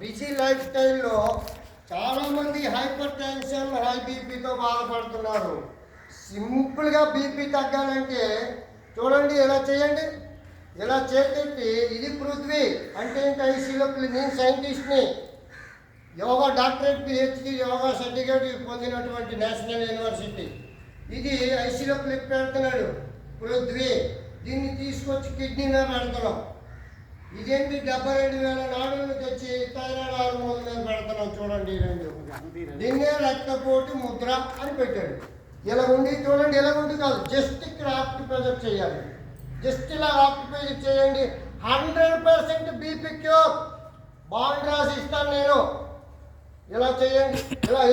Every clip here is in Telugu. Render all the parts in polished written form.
బిజీ లైఫ్ స్టైల్లో చాలామంది హైపర్ టెన్షన్ హై బీపీతో బాధపడుతున్నారు. సింపుల్గా బీపీ తగ్గాలంటే చూడండి, ఎలా చేయండి, ఇలా చేతి ఇది పృథ్వీ అంటే ఏంటి, ఐసీలో నేను సైంటిస్ట్ని, yoga doctorate PhD yoga certificate పొందినటువంటి నేషనల్ యూనివర్సిటీ. ఇది ఐసీలో క్లిప్ పెడుతున్నాడు పృథ్వీ. దీన్ని తీసుకొచ్చి కిడ్నీలో పెడుతున్నాం. ఇదేంటి 72,000 నాడులను తెచ్చి థైరాయిడ్ హార్మోన్ మీద పెడుతున్నాం. చూడండి, రెండు దీన్నే రక్తపోటు ముద్ర అని పెట్టాడు. ఇలా ఉండి చూడండి, ఇలా ఉండి కాదు, జస్ట్ ఇక్కడ ఆక్యుప్రెషర్ చేయాలి. జస్ట్ ఇలా ఆక్యుప్రెషర్ చేయండి, 100% బీపీ క్యూర్. బాండ్ రాసి ఇస్తాను నేను. ఇలా చేయండి,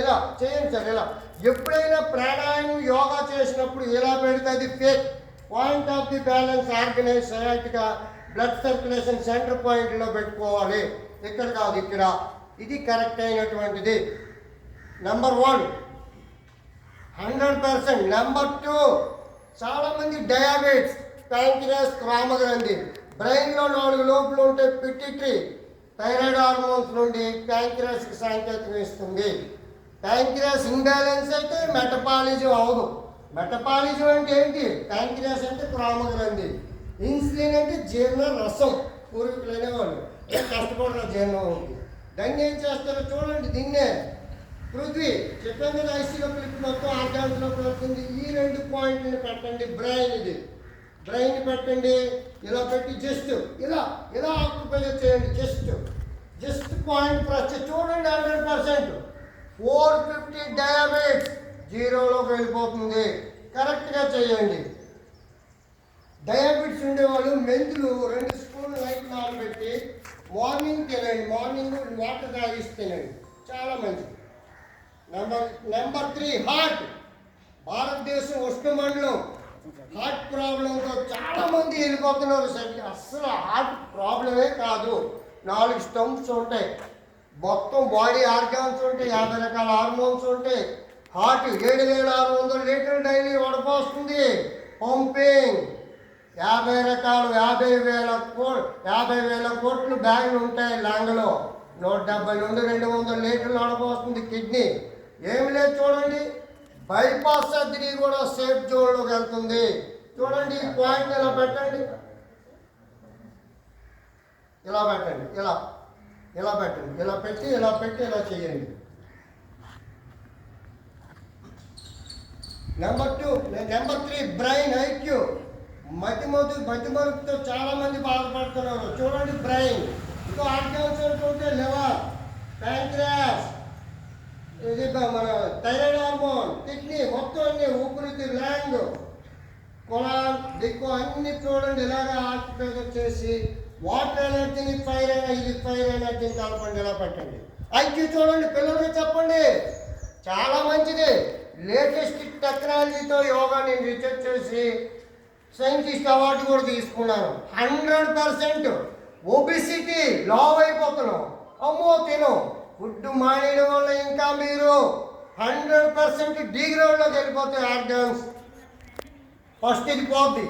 ఇలా చేయండి సార్. ఇలా ఎప్పుడైనా ప్రాణాయామం యోగా చేసినప్పుడు ఇలా పెడితే అది fake. Point of the balance organize సయాటిగా బ్లడ్ సర్క్యులేషన్ సెంటర్ పాయింట్లో పెట్టుకోవాలి, ఇక్కడ కాదు, ఇక్కడ. ఇది కరెక్ట్ అయినటువంటిది. నెంబర్ 1 100%. నెంబర్ 2 చాలామంది డయాబెటిస్, ప్యాంక్రియాస్, క్రామగ్రంథి, బ్రెయిన్లో 4 లోపులు ఉంటే పిట్యూటరీ థైరాయిడ్ హార్మోన్స్ నుండి ప్యాంక్రియాస్కి సంకేతం ఇస్తుంది. ప్యాంక్రియాస్ ఇంబ్యాలెన్స్ అయితే మెటబాలిజం అవదు. మెటబాలిజం అంటే ఏంటి? ప్యాంక్రియాస్ అంటే క్రామగ్రంథి, ఇన్సులిన్ అంటే జీర్ణ రసం. పూర్వీకులు అనేవాళ్ళు కష్టపడిన జీర్ణం ఉంది. దాన్ని ఏం చేస్తారో చూడండి. దీన్నే పృథ్వీ చెప్పాను కదా, ఐసీలో క్లిప్ మొత్తం ఆర్గాన్స్లో వస్తుంది. ఈ 2 పాయింట్ని పెట్టండి. బ్రెయిన్, ఇది బ్రెయిన్ పెట్టండి. ఇలా పెట్టి జస్ట్ ఇలా ఆక్యుపేషన్ చేయండి. జస్ట్ పాయింట్ ప్రెస్ చూడండి, 100%. 450 డయాబెటిస్ జీరోలోకి వెళ్ళిపోతుంది. కరెక్ట్గా చేయండి. డయాబెటిస్ ఉండేవాళ్ళు మెంతులు 2 స్పూన్లు నైట్ నానబెట్టి మార్నింగ్ తినండి. మార్నింగ్ వాటర్ తాగిసి తినండి, చాలా మంచిది. Number 3 heart. భారతదేశం ఉష్ణమండలం. హార్ట్ ప్రాబ్లంతో చాలామంది వెళ్ళిపోతున్నారు. సరిగ్గా అస్సలు హార్ట్ ప్రాబ్లమే కాదు. 4 స్టంప్స్ ఉంటాయి, మొత్తం బాడీ ఆర్గాన్స్ ఉంటాయి, 50 రకాల హార్మోన్స్ ఉంటాయి. హార్ట్ 7,600 లీటర్లు డైలీ వడపోస్తుంది. పంపింగ్ 50 రకాలు, 50,000 కోట్లు బ్యాగులు ఉంటాయి లాంగ్లో. 170 నుండి 200 లీటర్లు వడపోస్తుంది కిడ్నీ. ఏమి లేదు చూడండి, బైపాస్ సర్జరీ కూడా సేఫ్ జోన్లోకి వెళ్తుంది. చూడండి, ఈ పాయింట్ ఇలా పెట్టండి, ఇలా పెట్టండి, ఇలా పెట్టండి, ఇలా పెట్టి ఇలా చేయండి. Number 3 brain IQ. మతిమరుపుతో చాలామంది బాధపడుతున్నారు. చూడండి, బ్రెయిన్ ఇంకో ఆర్గాన్స్ ఉంటే లివర్, ప్యాంక్రియాస్, ఇది మన థైరాయిడ్ హార్మోన్, కిడ్నీ, మొత్తం అన్ని, ఊపిరితిత్తులు, ల్యాంగ్, కొలాన్, దిక్కు అన్ని చూడండి. ఇలాగా ఆక్యుపేషన్ చేసి వాటర్ ఎనర్జీని ఫైర్ ఎనర్జీని కలపండి. ఇలా పెట్టండి. ఐక్యూ చూడండి, పిల్లలకి చెప్పండి, చాలా మంచిది. లేటెస్ట్ టెక్నాలజీతో యోగా నేను రీసెర్చ్ చేసి సైంటిస్ట్ అవార్డు కూడా తీసుకున్నాను. 100% ఒబిసిటీ, లావ్ అయిపోతున్నాం. అమ్మో తిను ఫుడ్ మానేయడం వల్ల ఇంకా మీరు 100% డీగ్రౌండ్లోకి వెళ్ళిపోతాయి ఆర్గాన్స్. ఫస్ట్ ఇది పోద్ది,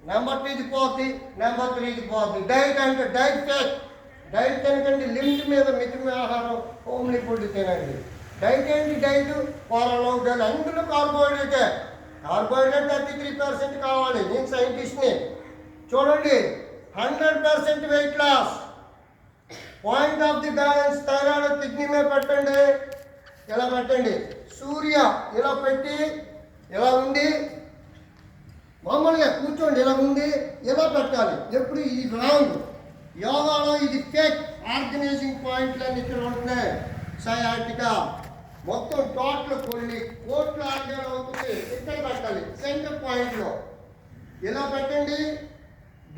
నెంబర్ 2 ఇది పోద్ది, నెంబర్ 3 ఇది పోద్ది. డైట్ అంటే డైట్ తినకండి, లిమిట్ మీద మితిమి ఆహారం, హోమ్లీ ఫుడ్ తినండి. డైట్ ఏంటి? డైట్ కూరలు, అందులో కార్బోహైడ్రేట్ 33% కావాలి. నేను సైంటిస్ట్ని. చూడండి, 100% weight loss. Point of the balance thyroid kidney మీద పెట్టండి, ఇలా పెట్టండి. సూర్య ఇలా పెట్టి, ఇలా ఉండి, మామూలుగా కూర్చోండి, ఇలా ఉండి ఇలా పెట్టాలి. ఎప్పుడు ఇది రాంగ్. యోగాలో ఇది ఫేక్. ఆర్గనైజింగ్ పాయింట్లన్నీ ఇక్కడ ఉంటున్నాయి. సయాటికా మొత్తం టోటల్ కొన్ని కోట్ల ఆర్గాన్ అవుతుంది. ఇక్కడ పెట్టాలి సెంటర్ పాయింట్లో. ఇలా పెట్టండి.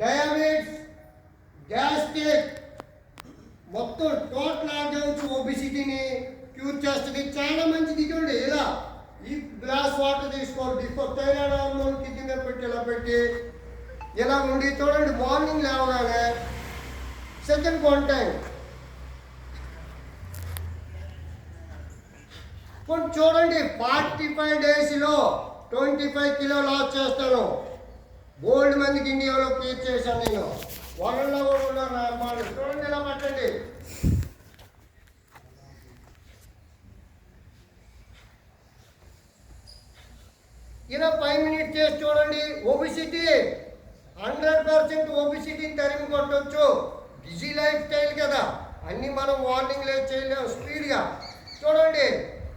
డయాబెటిస్, గ్యాస్ట్రిక్, మొత్తం టోటల్ ఆర్గాన్స్ ఒబిసిటీని క్యూర్ చేస్తుంది. చాలా మంచిది. చూడండి, ఇలా ఈ గ్లాస్ వాటర్ తీసుకోండి. థైరాయిడ్ హార్మోన్ కిడ్నీ మీద పెట్టి ఇలా పెట్టి ఇలా ఉండి చూడండి. మార్నింగ్ లేవగానే సెకండ్ టైం కొంచెం చూడండి. 45 డేస్లో 25 కిలో లాస్ చేస్తాను. బోల్డ్ మందికి ఇండియాలో క్లియర్ చేశాను నేను. వాళ్ళలో కూడా ఉన్నారు నా అమ్మాయిలు. చూడండి, ఇలా పెట్టండి. ఇలా 5 మినిట్స్ చేసి చూడండి. ఒబిసిటీ 100% ఒబిసిటీని తరిమి కొట్టవచ్చు. బిజీ లైఫ్ స్టైల్ కదా, అన్నీ మనం మార్నింగ్ లేచి చేయలేము స్పీడ్గా. చూడండి,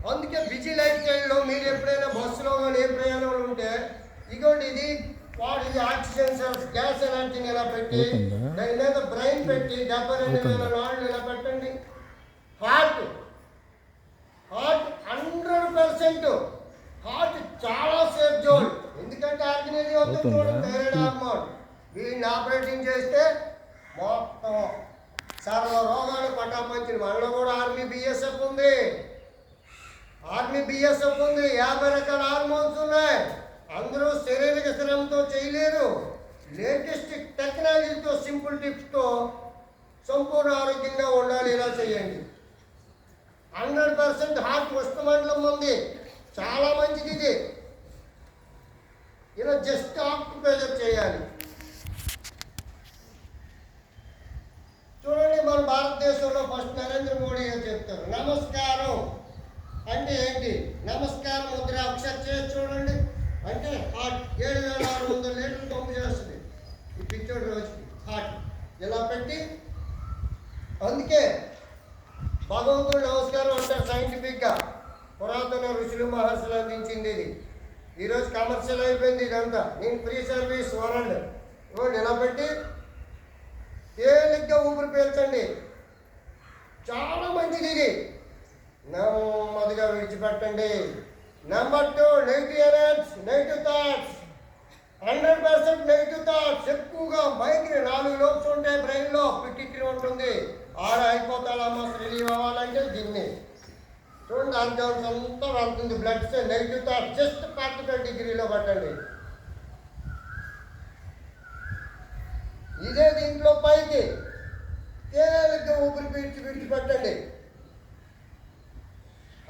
అందుకే బిజీ లైఫ్ స్టైల్లో మీరు ఎప్పుడైనా బస్సులో కానీ ఏ ప్రయాణంలో ఉంటే ఇదిగోండి, ఇది ఆక్సిజన్ సెల్స్, గ్యాస్ ఎనర్జీని ఇలా పెట్టి దాని మీద బ్రెయిన్ పెట్టి 72,000 నాళ్ళు ఇలా పెట్టండి. హార్ట్ 100% హార్ట్ చాలా సేఫ్ జోన్. ఎందుకంటే ఆర్గనైజ్ అవుతుంది చూడండి, థైరాయిడ్ హార్మోన్. వీడిని ఆపరేటింగ్ చేస్తే మొత్తం సర్వ రోగాలు పటాపంచిన. మనలో కూడా ఆర్మీ బిఎస్ఎఫ్ ఉంది, 50 రకాల హార్మోన్స్ ఉన్నాయి. అందరూ శారీరక శ్రమతో చేయలేరు. లేటెస్ట్ టెక్నాలజీతో, సింపుల్ టిప్స్తో సంపూర్ణ ఆరోగ్యంగా ఉండాలి. ఇలా చేయండి. 100% హార్ట్ ఉష్ణమండలం ఉంది, చాలా మంచిది ఇది. ఇలా జస్ట్ ఆక్యుప్రెషర్ చేయాలి. చూడండి, మన భారతదేశంలో ఫస్ట్ నరేంద్ర మోడీ గారు చెప్తారు నమస్కారం అంటే ఏంటి. నమస్కారం ముద్ర ఒకసారి చేసి చూడండి. అంటే హార్ట్ 7,600 లీటర్లు పంపు చేస్తుంది ఈ పిచ్చోడి రోజుకి. హార్ట్ ఇలా పెట్టి, అందుకే భగవంతుడు నమస్కారం అంటారు సైంటిఫిక్గా. పురాతన ఋషులు మహర్షులు అందించింది ఇది. ఈరోజు కమర్షియల్ అయిపోయింది ఇదంతా. నేను ఫ్రీ సర్వీస్ వరల్డ్ ఇవ్వండి. ఇలా పెట్టి తేలిగ్గా ఊపిరి పీల్చండి, చాలా మంచిది ఇది. నెమ్మదిగా విడిచిపెట్టండి. Number 2, negative energy, negative thoughts. 100% negative thoughts ఎక్కువగా. మైండ్ని 4 లోబ్స్ ఉంటాయి బ్రెయిన్లో, పిట్యూటరీ ఉంటుంది. అయిపోతాడమ్మా రిలీవ్ అవ్వాలంటే దీన్ని చూడండి, ఆర్గాన్స్ అంతా వెళ్తుంది. Blood cell negative thought just 45 డిగ్రీలో పట్టండి. ఇదే దీంట్లో పైకి తేలిగ్గా ఊపిరి విడిచిపెట్టండి.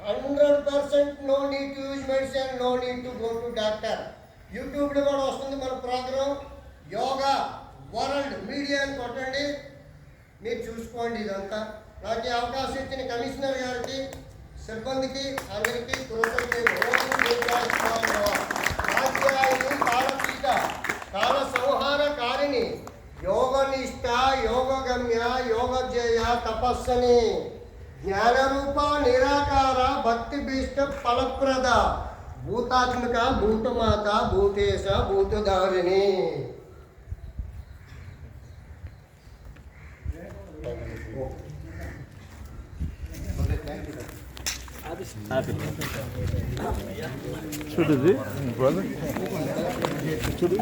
100% no need to use medicine, no need to go to doctor. యూట్యూబ్లో కూడా వస్తుంది మన ప్రోగ్రామ్, యోగా వరల్డ్ మీడియా అని కొట్టండి, మీరు చూసుకోండి. ఇదంతా నాకు ఈ అవకాశం ఇచ్చిన కమిషనర్ గారికి, సిబ్బందికి, అందరికీ కృతజ్ఞతలు. కాలతీత, కాల సంహారకారిణి, యోగనిష్ట, యోగగమ్య, యోగజేయ, తపస్సని, జ్ఞానరూప, నిరాకార, భక్తి భీష్ట, ఫలప్రద, భూతాత్మిక, భూతమాత, భూతేశ, భూతధారిణి. చూడు చూడు